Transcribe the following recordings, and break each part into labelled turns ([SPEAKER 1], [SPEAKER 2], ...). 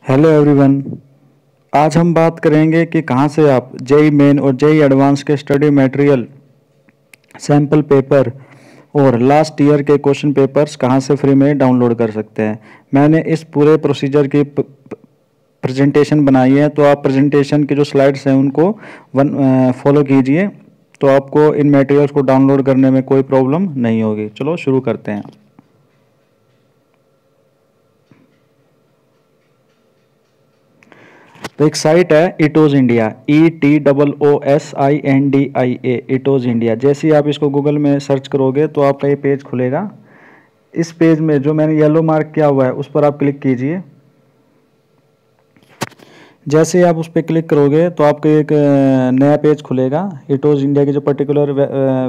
[SPEAKER 1] Hello everyone. आज हम बात करेंगे कि कहाँ से आप जेई मेन और जेई एडवांस के स्टडी मटेरियल, सैम्पल पेपर और लास्ट ईयर के क्वेश्चन पेपर्स कहाँ से फ्री में डाउनलोड कर सकते हैं। मैंने इस पूरे प्रोसीजर की प्रेजेंटेशन बनाई है, तो आप प्रेजेंटेशन की जो स्लाइड्स हैं उनको फॉलो कीजिए, तो आपको इन मटेरियल्स को डाउनलोड करने में कोई प्रॉब्लम नहीं होगी। चलो शुरू करते हैं। तो एक साइट है इटोज इंडिया, ETOOSINDIA, इटोज इंडिया। जैसे ही आप इसको गूगल में सर्च करोगे तो आपका ये पेज खुलेगा। इस पेज में जो मैंने येलो मार्क किया हुआ है उस पर आप क्लिक कीजिए। जैसे ही आप उस पर क्लिक करोगे तो आपको एक नया पेज खुलेगा। इटोज इंडिया की जो पर्टिकुलर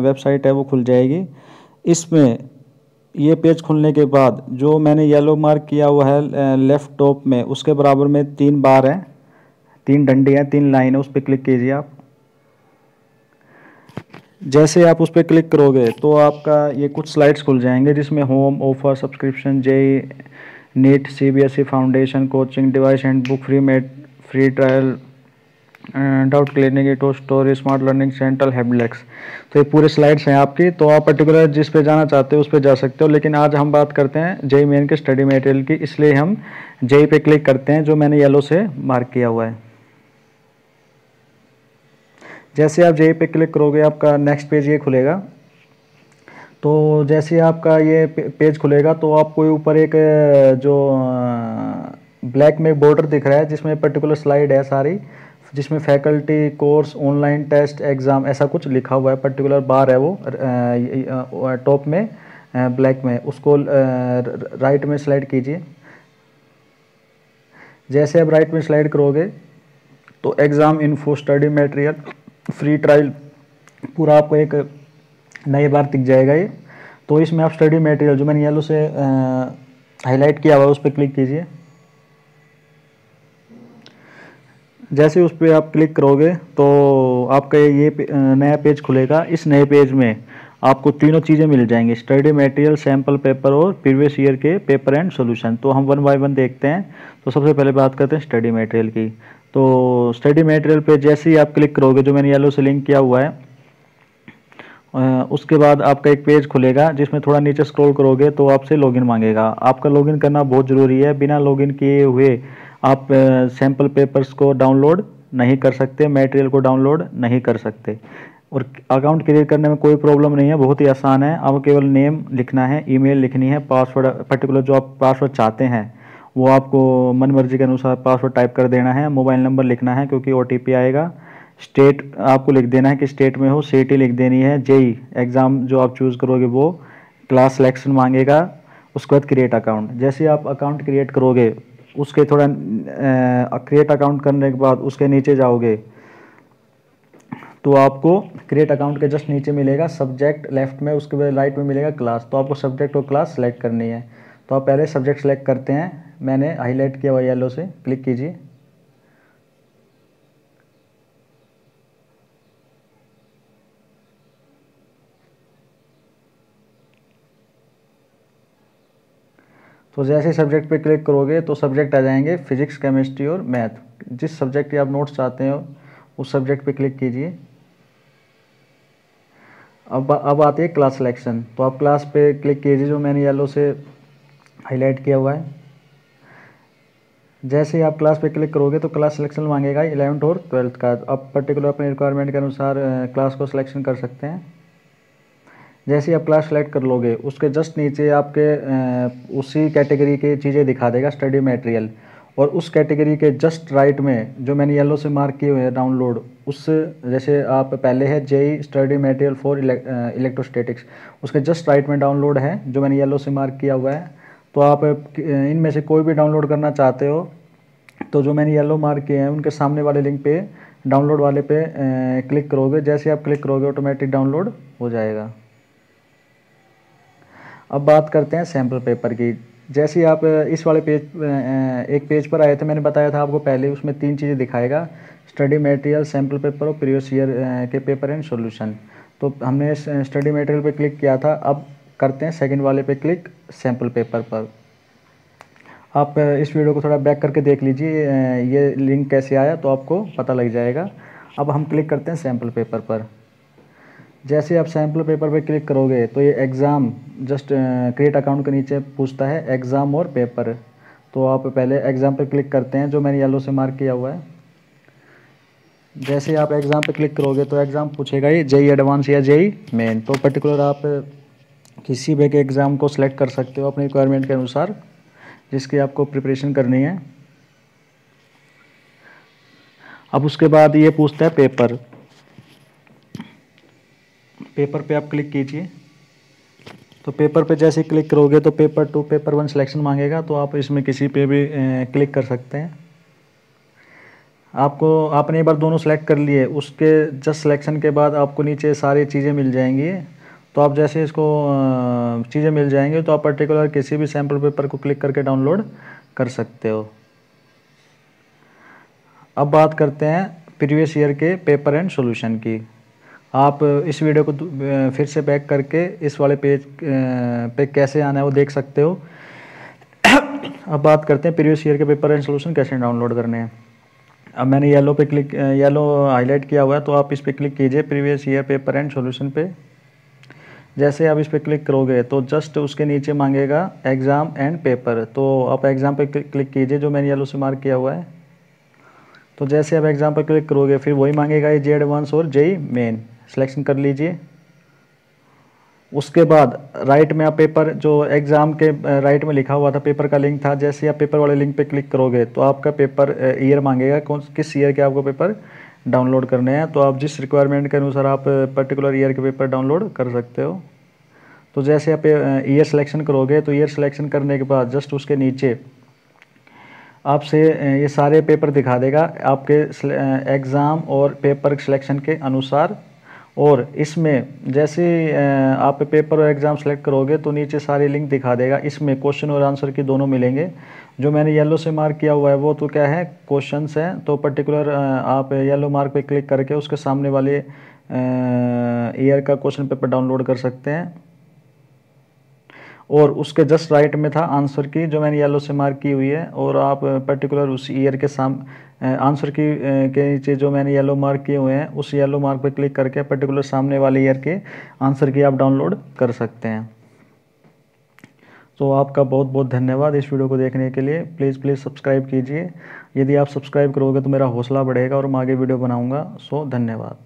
[SPEAKER 1] वेबसाइट है वो खुल जाएगी। इसमें ये पेज खुलने के बाद जो मैंने येलो मार्क किया हुआ है लेफ्ट टॉप में, उसके बराबर में 3 बार है, 3 डंडी हैं, 3 लाइन है, उस पर क्लिक कीजिए आप। जैसे आप उस पर क्लिक करोगे तो आपका ये कुछ स्लाइड्स खुल जाएंगे, जिसमें home, offer, subscription, JEE, NEET, CBSE foundation, coaching, device and book free trial, doubt clearing, इटो स्टोरी, स्मार्ट लर्निंग सेंट्रल, हेडलेक्स। तो ये पूरे स्लाइड्स हैं आपकी, तो आप पर्टिकुलर जिस पे जाना चाहते हो उस पे जा सकते हो। लेकिन आज हम बात करते हैं जेई मेन के स्टडी मटेरियल की, इसलिए हम जेई पे क्लिक करते हैं, जो मैंने येलो से मार्क किया हुआ है। जैसे आप जेई पे क्लिक करोगे आपका नेक्स्ट पेज ये खुलेगा। तो जैसे आपका ये पेज खुलेगा तो आपको ऊपर एक जो ब्लैक में बॉर्डर दिख रहा है, जिसमें पर्टिकुलर स्लाइड है सारी, जिसमें faculty, course, online test, exam, ऐसा कुछ लिखा हुआ है। पर्टिकुलर बार है वो टॉप में ब्लैक में, उसको राइट में स्लाइड कीजिए। जैसे आप राइट में स्लाइड करोगे तो exam info, study material, free trial, पूरा आपको एक नई बार दिख जाएगा ये। तो इसमें आप स्टडी मटेरियल जो मैंने येलो से हाईलाइट किया हुआ है उस पर क्लिक कीजिए। जैसे उस पर आप क्लिक करोगे तो आपका ये नया पेज खुलेगा। इस नए पेज में आपको तीनों चीज़ें मिल जाएंगी, स्टडी मटेरियल, सैम्पल पेपर और प्रीवियस ईयर के पेपर एंड सॉल्यूशन। तो हम 1 बाय 1 देखते हैं। तो सबसे पहले बात करते हैं स्टडी मटेरियल की। तो स्टडी मटेरियल पे जैसे ही आप क्लिक करोगे, जो मैंने येलो से लिंक किया हुआ है, उसके बाद आपका एक पेज खुलेगा, जिसमें थोड़ा नीचे स्क्रॉल करोगे तो आपसे लॉगिन मांगेगा। आपका लॉगिन करना बहुत ज़रूरी है। बिना लॉगिन किए हुए आप सैम्पल पेपर्स को डाउनलोड नहीं कर सकते, मटेरियल को डाउनलोड नहीं कर सकते। और अकाउंट क्रिएट करने में कोई प्रॉब्लम नहीं है, बहुत ही आसान है। आपको केवल नेम लिखना है, ईमेल लिखनी है, पासवर्ड पर्टिकुलर जो आप पासवर्ड चाहते हैं वो आपको मन मर्जी के अनुसार पासवर्ड टाइप कर देना है। मोबाइल नंबर लिखना है क्योंकि OTP आएगा। स्टेट आपको लिख देना है कि स्टेट में हो, सिटी लिख देनी है। जेई एग्ज़ाम जो आप चूज़ करोगे वो, क्लास सिलेक्शन मांगेगा। उसके बाद क्रिएट अकाउंट। जैसे आप अकाउंट क्रिएट करोगे, उसके थोड़ा क्रिएट अकाउंट करने के बाद उसके नीचे जाओगे तो आपको क्रिएट अकाउंट के जस्ट नीचे मिलेगा सब्जेक्ट लेफ्ट में, उसके बाद राइट में मिलेगा क्लास। तो आपको सब्जेक्ट और क्लास सेलेक्ट करनी है। तो आप पहले सब्जेक्ट सेलेक्ट करते हैं, मैंने हाईलाइट किया हुआ येलो से, क्लिक कीजिए। तो जैसे सब्जेक्ट पे क्लिक करोगे तो सब्जेक्ट आ जाएंगे फिजिक्स, केमिस्ट्री और मैथ। जिस सब्जेक्ट के आप नोट्स चाहते हो उस सब्जेक्ट पे क्लिक कीजिए। अब आती है क्लास सिलेक्शन। तो आप क्लास पे क्लिक कीजिए, जो मैंने येलो से हाईलाइट किया हुआ है। जैसे ही आप क्लास पे क्लिक करोगे तो क्लास सिलेक्शन मांगेगा 11th और 12th का। आप पर्टिकुलर अपने रिक्वायरमेंट के अनुसार क्लास को सिलेक्शन कर सकते हैं। जैसे ही आप क्लास सेलेक्ट कर लोगे, उसके जस्ट नीचे आपके उसी कैटेगरी की चीज़ें दिखा देगा, स्टडी मटेरियल। और उस कैटेगरी के जस्ट राइट में जो मैंने येलो से मार्क किए हुए हैं डाउनलोड, उस जैसे आप पहले है JEE study material for electrostatics, उसके जस्ट राइट में डाउनलोड है, जो मैंने येलो से मार्क किया हुआ है। तो आप इनमें से कोई भी डाउनलोड करना चाहते हो तो जो मैंने येलो मार्क किए हैं उनके सामने वाले लिंक पे, डाउनलोड वाले पे क्लिक करोगे। जैसे आप क्लिक करोगे ऑटोमेटिक डाउनलोड हो जाएगा। अब बात करते हैं सैम्पल पेपर की। जैसे ही आप इस वाले पेज एक पेज पर आए थे, मैंने बताया था आपको पहले, उसमें 3 चीज़ें दिखाएगा, स्टडी मटेरियल, सैम्पल पेपर और प्रीवियस ईयर के पेपर एंड सॉल्यूशन। तो हमने स्टडी मटेरियल पे क्लिक किया था। अब करते हैं सेकंड वाले पे क्लिक, सैम्पल पेपर पर। आप इस वीडियो को थोड़ा बैक करके देख लीजिए, ये लिंक कैसे आया तो आपको पता लग जाएगा। अब हम क्लिक करते हैं सैम्पल पेपर पर। जैसे आप सैम्पल पेपर पर क्लिक करोगे तो ये एग्ज़ाम जस्ट क्रिएट अकाउंट के नीचे पूछता है एग्ज़ाम और पेपर। तो आप पहले एग्ज़ाम पर क्लिक करते हैं जो मैंने येलो से मार्क किया हुआ है। जैसे आप एग्ज़ाम पे क्लिक करोगे तो एग्ज़ाम पूछेगा ये जेई एडवांस या जेई मेन। तो पर्टिकुलर आप किसी भी के एग्ज़ाम को सिलेक्ट कर सकते हो अपनी रिक्वायरमेंट के अनुसार जिसकी आपको प्रिपरेशन करनी है। अब उसके बाद ये पूछता है पेपर। पेपर पे आप क्लिक कीजिए। तो पेपर पे जैसे क्लिक करोगे तो पेपर 2 पेपर 1 सिलेक्शन मांगेगा, तो आप इसमें किसी पे भी क्लिक कर सकते हैं। आपने एक बार दोनों सेलेक्ट कर लिए, उसके जस्ट सिलेक्शन के बाद आपको नीचे सारी चीज़ें मिल जाएंगी। तो आप जैसे इसको चीज़ें मिल जाएंगी तो आप पर्टिकुलर किसी भी सैम्पल पेपर को क्लिक करके डाउनलोड कर सकते हो। अब बात करते हैं प्रीवियस ईयर के पेपर एंड सॉल्यूशन की। आप इस वीडियो को फिर से बैक करके इस वाले पेज पे कैसे आना है वो देख सकते हो। अब बात करते हैं प्रीवियस ईयर के पेपर एंड सॉल्यूशन कैसे डाउनलोड करने हैं। अब मैंने येलो हाईलाइट किया हुआ है, तो आप इस पर क्लिक कीजिए previous year paper and solution पे। जैसे आप इस पर क्लिक करोगे तो जस्ट उसके नीचे मांगेगा एग्ज़ाम एंड पेपर। तो आप एग्ज़ाम पे क्लिक कीजिए जो मैंने येलो से मार्क किया हुआ है। तो जैसे आप एग्ज़ाम पर क्लिक करोगे फिर वही मांगेगा ये जे एडवांस और जेई मेन, सिलेक्शन कर लीजिए। उसके बाद राइट में आप पेपर जो एग्ज़ाम के राइट में लिखा हुआ था पेपर का लिंक था, जैसे आप पेपर वाले लिंक पे क्लिक करोगे तो आपका पेपर ईयर मांगेगा किस ईयर के आपको पेपर डाउनलोड करने हैं। तो आप जिस रिक्वायरमेंट के अनुसार आप पर्टिकुलर ईयर के पेपर डाउनलोड कर सकते हो। तो जैसे आप ईयर सिलेक्शन करोगे तो ईयर सिलेक्शन करने के बाद जस्ट उसके नीचे आपसे ये सारे पेपर दिखा देगा आपके एग्ज़ाम और पेपर सिलेक्शन के अनुसार। और इसमें जैसे आप पेपर और एग्ज़ाम सेलेक्ट करोगे तो नीचे सारे लिंक दिखा देगा। इसमें क्वेश्चन और आंसर की दोनों मिलेंगे। जो मैंने येलो से मार्क किया हुआ है वो तो क्या है क्वेश्चंस हैं, तो पर्टिकुलर आप येलो मार्क पे क्लिक करके उसके सामने वाले ईयर का क्वेश्चन पेपर डाउनलोड कर सकते हैं। और उसके जस्ट राइट में था आंसर की जो मैंने येलो से मार्क की हुई है, और आप पर्टिकुलर उस ईयर के आंसर की के नीचे जो मैंने येलो मार्क किए हुए हैं उस येलो मार्क पर क्लिक करके पर्टिकुलर सामने वाले ईयर के आंसर की आप डाउनलोड कर सकते हैं। तो आपका बहुत बहुत धन्यवाद इस वीडियो को देखने के लिए। प्लीज़ सब्सक्राइब कीजिए। यदि आप सब्सक्राइब करोगे तो मेरा हौसला बढ़ेगा और मैं आगे वीडियो बनाऊँगा। सो धन्यवाद।